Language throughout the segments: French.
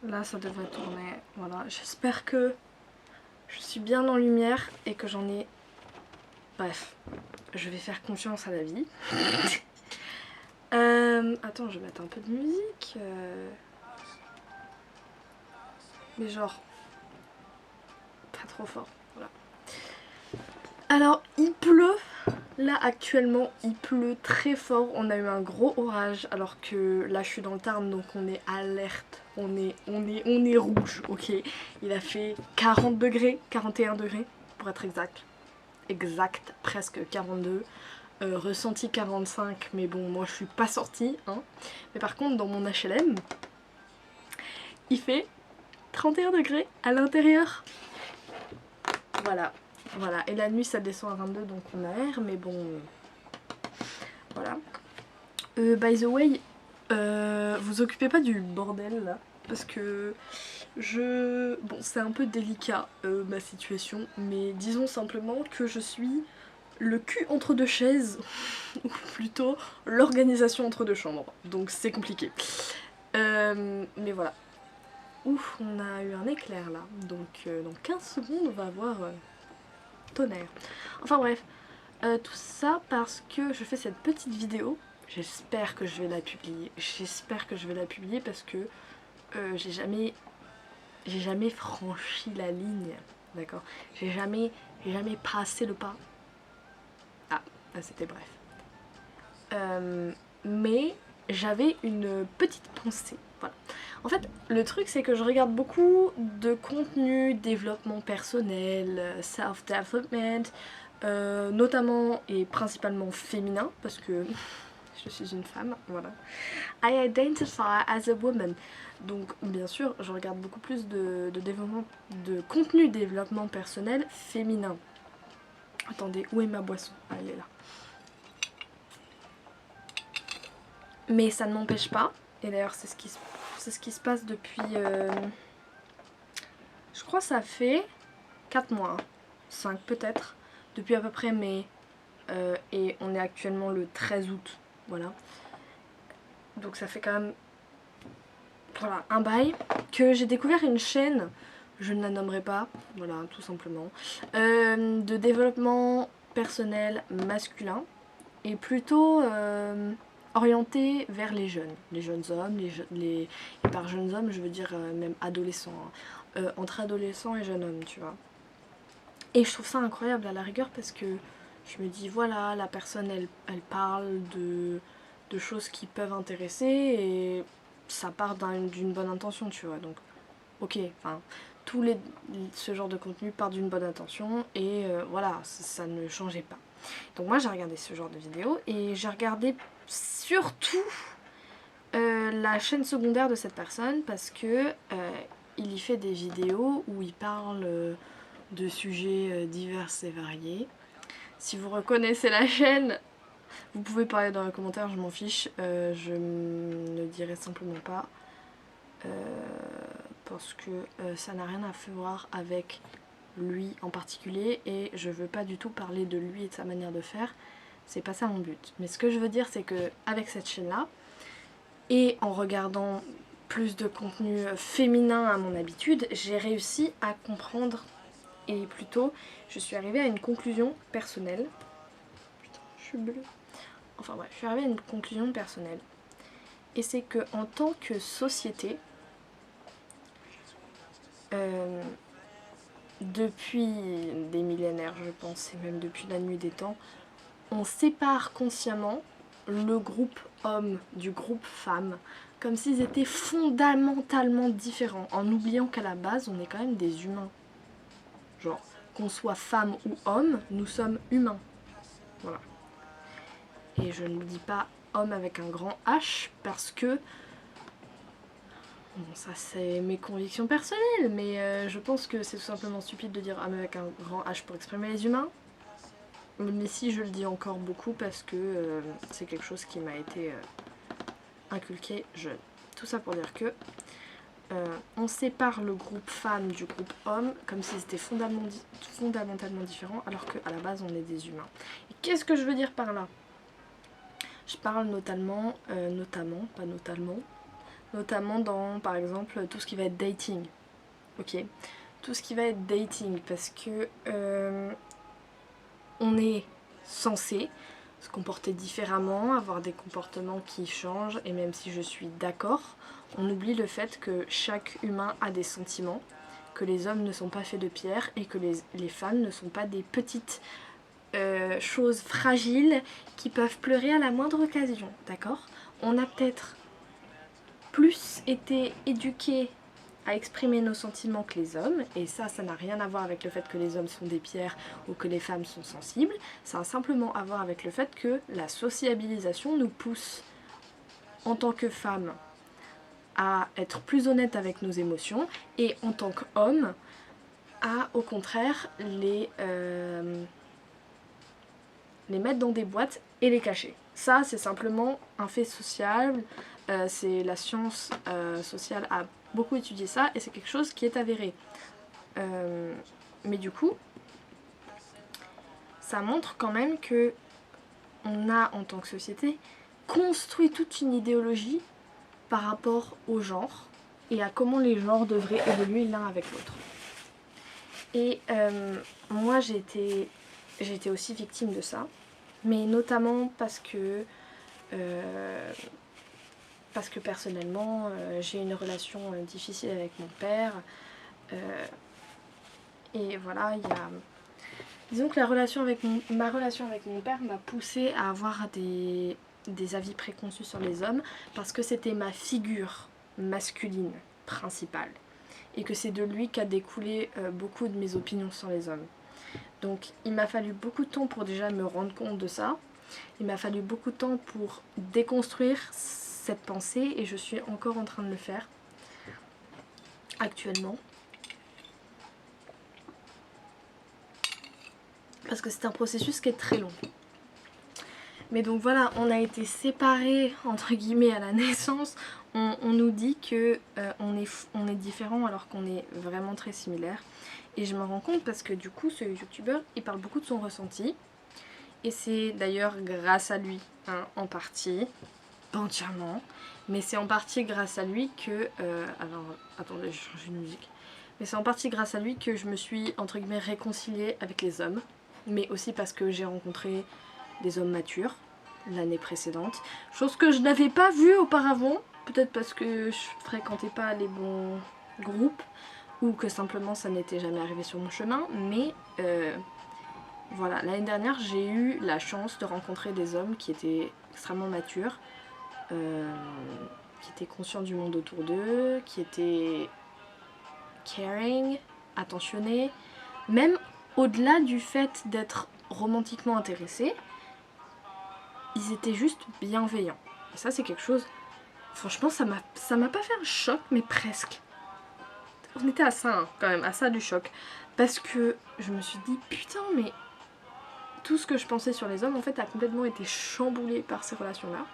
Là ça devrait tourner. Voilà, j'espère que je suis bien en lumière et que j'en ai... Bref, je vais faire confiance à la vie. Attends, je vais mettre un peu de musique. Mais genre, pas trop fort. Voilà. Alors, il pleut. Là, actuellement, il pleut très fort. On a eu un gros orage. Alors que là, je suis dans le Tarn, donc on est alerte. On est rouge, ok. Il a fait 40 degrés, 41 degrés, pour être exact. Exact, presque 42. Ressenti 45, mais bon, moi je suis pas sortie, hein. Mais par contre, dans mon HLM, il fait 31 degrés à l'intérieur. Voilà, voilà. Et la nuit, ça descend à 22, donc on aère, mais bon, voilà. By the way, vous occupez pas du bordel là, parce que bon, c'est un peu délicat ma situation, mais disons simplement que je suis le cul entre deux chaises, ou plutôt l'organisation entre deux chambres, donc c'est compliqué. Mais voilà. Ouf, on a eu un éclair là, donc dans 15 secondes on va avoir tonnerre. Enfin bref, tout ça parce que je fais cette petite vidéo. J'espère que je vais la publier. J'espère que je vais la publier parce que j'ai jamais franchi la ligne. D'accord. J'ai jamais passé le pas. Ah, c'était bref. Mais j'avais une petite pensée. Voilà. En fait, le truc c'est que je regarde beaucoup de contenu, développement personnel, self-development, notamment et principalement féminin, parce que je suis une femme, voilà. I identify as a woman. Donc bien sûr, je regarde beaucoup plus de développement, de contenu développement personnel féminin. Attendez, où est ma boisson? Ah, elle est là. Mais ça ne m'empêche pas, et d'ailleurs c'est ce qui se passe depuis... je crois que ça fait 4 mois, 5 peut-être, depuis à peu près mai, et on est actuellement le 13 août, voilà. Donc ça fait quand même, voilà, un bail, que j'ai découvert une chaîne, je ne la nommerai pas, voilà, tout simplement, de développement personnel masculin, et plutôt orienté vers les jeunes hommes, et par jeunes hommes je veux dire même adolescents, hein. Entre adolescents et jeunes hommes, tu vois. Et je trouve ça incroyable à la rigueur parce que je me dis voilà, la personne elle parle de choses qui peuvent intéresser et ça part d'une bonne intention, tu vois. Donc ok, enfin ce genre de contenu part d'une bonne intention et voilà, ça ne changeait pas. Donc moi j'ai regardé ce genre de vidéos et j'ai regardé surtout la chaîne secondaire de cette personne parce que il y fait des vidéos où il parle de sujets divers et variés. Si vous reconnaissez la chaîne, vous pouvez parler dans les commentaires, je m'en fiche. Je ne dirai simplement pas parce que ça n'a rien à voir avec lui en particulier et je veux pas du tout parler de lui et de sa manière de faire. C'est pas ça mon but. Mais ce que je veux dire, c'est que avec cette chaîne-là, et en regardant plus de contenu féminin à mon habitude, j'ai réussi à comprendre, et plutôt, je suis arrivée à une conclusion personnelle. Putain, je suis bleue. Enfin bref, je suis arrivée à une conclusion personnelle. Et c'est que en tant que société, depuis des millénaires, je pense, et même depuis la nuit des temps, on sépare consciemment le groupe homme du groupe femme, comme s'ils étaient fondamentalement différents, en oubliant qu'à la base, on est quand même des humains. Genre, qu'on soit femme ou homme, nous sommes humains. Voilà. Et je ne dis pas homme avec un grand H parce que... Bon, ça c'est mes convictions personnelles, mais je pense que c'est tout simplement stupide de dire homme avec un grand H pour exprimer les humains. Mais si, je le dis encore beaucoup parce que c'est quelque chose qui m'a été inculqué jeune. Tout ça pour dire que on sépare le groupe femme du groupe homme comme si c'était fondamentalement différent alors qu'à la base on est des humains. Et qu'est-ce que je veux dire par là? Je parle notamment, notamment dans par exemple tout ce qui va être dating. Ok, tout ce qui va être dating parce que on est censé se comporter différemment, avoir des comportements qui changent, et même si je suis d'accord, on oublie le fait que chaque humain a des sentiments, que les hommes ne sont pas faits de pierre et que les femmes ne sont pas des petites choses fragiles qui peuvent pleurer à la moindre occasion, d'accord? On a peut-être plus été éduqués à exprimer nos sentiments que les hommes, et ça n'a rien à voir avec le fait que les hommes sont des pierres ou que les femmes sont sensibles, ça a simplement à voir avec le fait que la sociabilisation nous pousse en tant que femmes à être plus honnêtes avec nos émotions, et en tant qu'hommes à au contraire les mettre dans des boîtes et les cacher. Ça c'est simplement un fait social, c'est la science sociale a beaucoup étudié ça et c'est quelque chose qui est avéré. Mais du coup, ça montre quand même que on a en tant que société construit toute une idéologie par rapport au genre et à comment les genres devraient évoluer l'un avec l'autre. Et moi j'ai été aussi victime de ça, mais notamment parce que personnellement j'ai une relation difficile avec mon père. Et voilà, il y a... Disons que ma relation avec mon père m'a poussée à avoir des avis préconçus sur les hommes parce que c'était ma figure masculine principale. Et que c'est de lui qu'a découlé beaucoup de mes opinions sur les hommes. Donc il m'a fallu beaucoup de temps pour déjà me rendre compte de ça. Il m'a fallu beaucoup de temps pour déconstruire cette pensée et je suis encore en train de le faire actuellement. Parce que c'est un processus qui est très long. Mais donc voilà, on a été séparés entre guillemets à la naissance. On nous dit que on est différents alors qu'on est vraiment très similaires. Et je me rends compte parce que du coup ce youtubeur il parle beaucoup de son ressenti. Et c'est d'ailleurs grâce à lui, hein, en partie, pas entièrement, mais c'est en partie grâce à lui que... alors attendez, je change une musique. Mais c'est en partie grâce à lui que je me suis entre guillemets réconciliée avec les hommes. Mais aussi parce que j'ai rencontré des hommes matures l'année précédente. Chose que je n'avais pas vue auparavant. Peut-être parce que je fréquentais pas les bons groupes. Ou que simplement ça n'était jamais arrivé sur mon chemin. Mais voilà, l'année dernière j'ai eu la chance de rencontrer des hommes qui étaient extrêmement matures. Qui étaient conscients du monde autour d'eux. Qui étaient caring, attentionnés. Même au-delà du fait d'être romantiquement intéressés, ils étaient juste bienveillants. Et ça c'est quelque chose, franchement ça m'a pas fait un choc, mais presque. On était à ça hein, quand même, à ça du choc. Parce que je me suis dit putain mais tout ce que je pensais sur les hommes en fait a complètement été chamboulé par ces relations-là.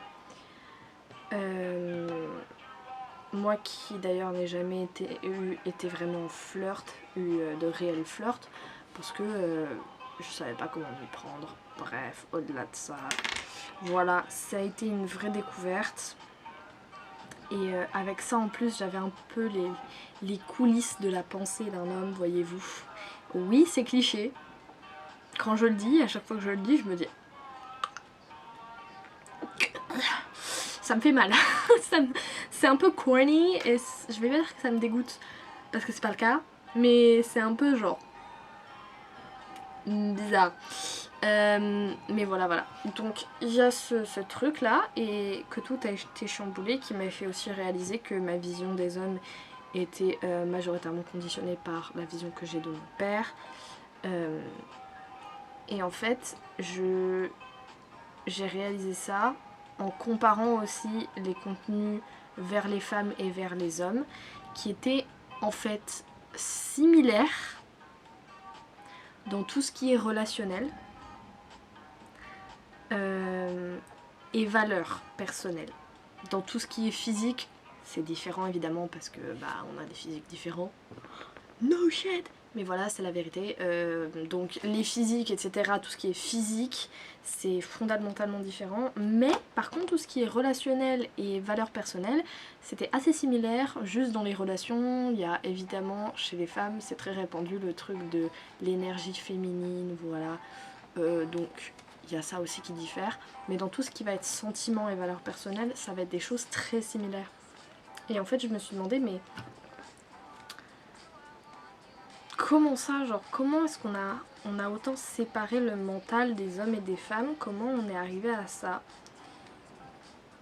Moi qui d'ailleurs n'ai jamais été vraiment flirt, de réel flirt, parce que je savais pas comment m'y prendre. Bref, au-delà de ça, voilà, ça a été une vraie découverte. Et avec ça en plus j'avais un peu les coulisses de la pensée d'un homme, voyez-vous. Oui, c'est cliché. Quand je le dis, à chaque fois que je le dis, je me dis... Ça me fait mal. C'est un peu corny et je vais pas dire que ça me dégoûte parce que c'est pas le cas, mais c'est un peu genre bizarre. Mais voilà. Donc il y a ce truc là et que tout a été chamboulé qui m'a fait aussi réaliser que ma vision des hommes était majoritairement conditionnée par la vision que j'ai de mon père. Et en fait, j'ai réalisé ça en comparant aussi les contenus vers les femmes et vers les hommes qui étaient en fait similaires dans tout ce qui est relationnel et valeurs personnelles. Dans tout ce qui est physique, c'est différent évidemment parce que on a des physiques différents. No shit. Mais voilà, c'est la vérité. Donc les physiques, etc., tout ce qui est physique, c'est fondamentalement différent. Mais par contre, tout ce qui est relationnel et valeurs personnelles, c'était assez similaire. Juste dans les relations, il y a évidemment, chez les femmes, c'est très répandu le truc de l'énergie féminine, voilà. Donc il y a ça aussi qui diffère. Mais dans tout ce qui va être sentiments et valeurs personnelles, ça va être des choses très similaires. Et en fait, je me suis demandé, mais comment ça, genre, comment est-ce qu'on a autant séparé le mental des hommes et des femmes? Comment on est arrivé à ça?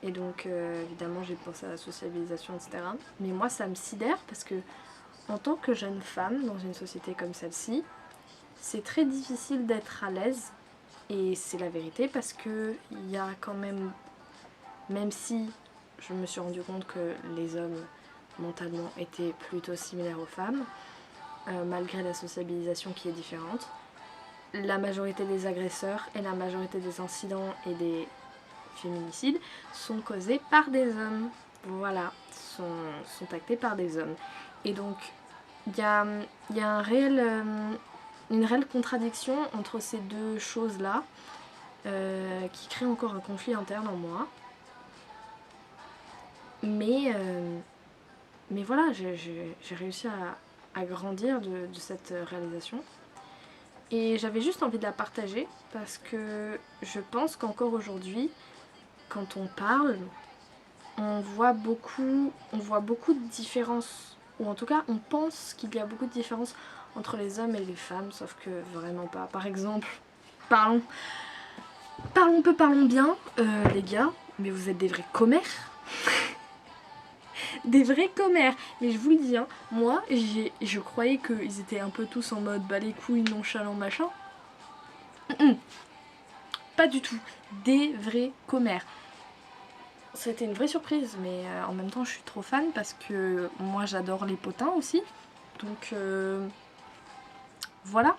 Et donc, évidemment, j'ai pensé à la sociabilisation, etc. Mais moi, ça me sidère parce que, en tant que jeune femme, dans une société comme celle-ci, c'est très difficile d'être à l'aise. Et c'est la vérité parce que il y a quand même si je me suis rendu compte que les hommes, mentalement, étaient plutôt similaires aux femmes, malgré la sociabilisation qui est différente. La majorité des agresseurs et la majorité des incidents et des féminicides sont causés par des hommes. Voilà, sont actés par des hommes. Et donc, il y a une réelle contradiction entre ces deux choses-là qui crée encore un conflit interne en moi. Mais voilà, j'ai réussi à grandir de cette réalisation. Et j'avais juste envie de la partager parce que je pense qu'encore aujourd'hui, quand on parle, on voit beaucoup de différences. Ou en tout cas, on pense qu'il y a beaucoup de différences entre les hommes et les femmes, sauf que vraiment pas. Par exemple, parlons bien, les gars, mais vous êtes des vrais commères. Des vrais commères. Mais je vous le dis, hein, moi, je croyais qu'ils étaient un peu tous en mode bah les couilles, nonchalant, machin. Pas du tout. Des vrais commères. C'était une vraie surprise, mais en même temps, je suis trop fan parce que moi, j'adore les potins aussi. Donc, voilà.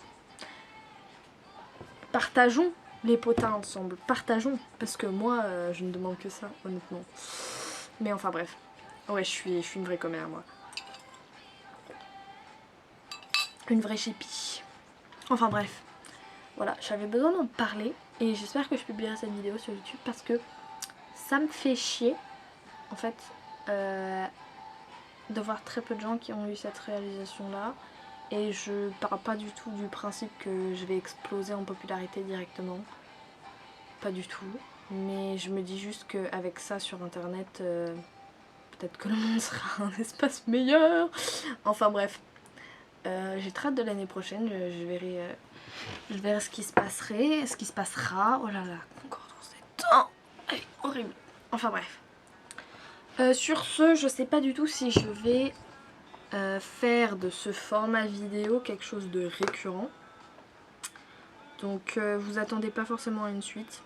Partageons les potins ensemble. Partageons. Parce que moi, je ne demande que ça, honnêtement. Mais enfin, bref. Ouais, je suis une vraie commère, moi. Une vraie chépie. Enfin, bref. Voilà, j'avais besoin d'en parler. Et j'espère que je publierai cette vidéo sur YouTube parce que ça me fait chier, en fait, de voir très peu de gens qui ont eu cette réalisation-là. Et je parle pas du tout du principe que je vais exploser en popularité directement. Pas du tout. Mais je me dis juste qu'avec ça sur internet, peut-être que le monde sera un espace meilleur. Enfin bref. J'ai très hâte de l'année prochaine. Je verrai ce qui se passerait, ce qui se passera. Oh là là, concordance des temps. Allez, horrible. Enfin bref. Sur ce, je sais pas du tout si je vais faire de ce format vidéo quelque chose de récurrent. Donc vous attendez pas forcément à une suite.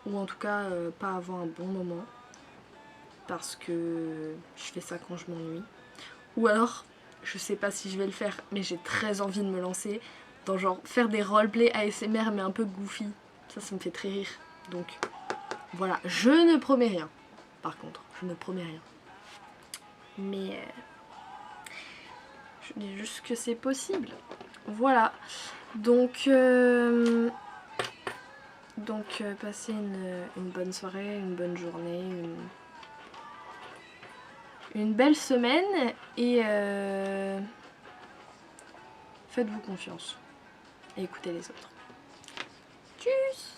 Ou en tout cas pas avant un bon moment. Parce que je fais ça quand je m'ennuie. Ou alors, je sais pas si je vais le faire, mais j'ai très envie de me lancer dans genre faire des roleplay ASMR mais un peu goofy. Ça me fait très rire. Donc voilà, je ne promets rien. Par contre, je ne promets rien. Mais je dis juste que c'est possible. Voilà. Donc passez une bonne soirée, une bonne journée, une belle semaine et faites-vous confiance et écoutez les autres. Tchuss!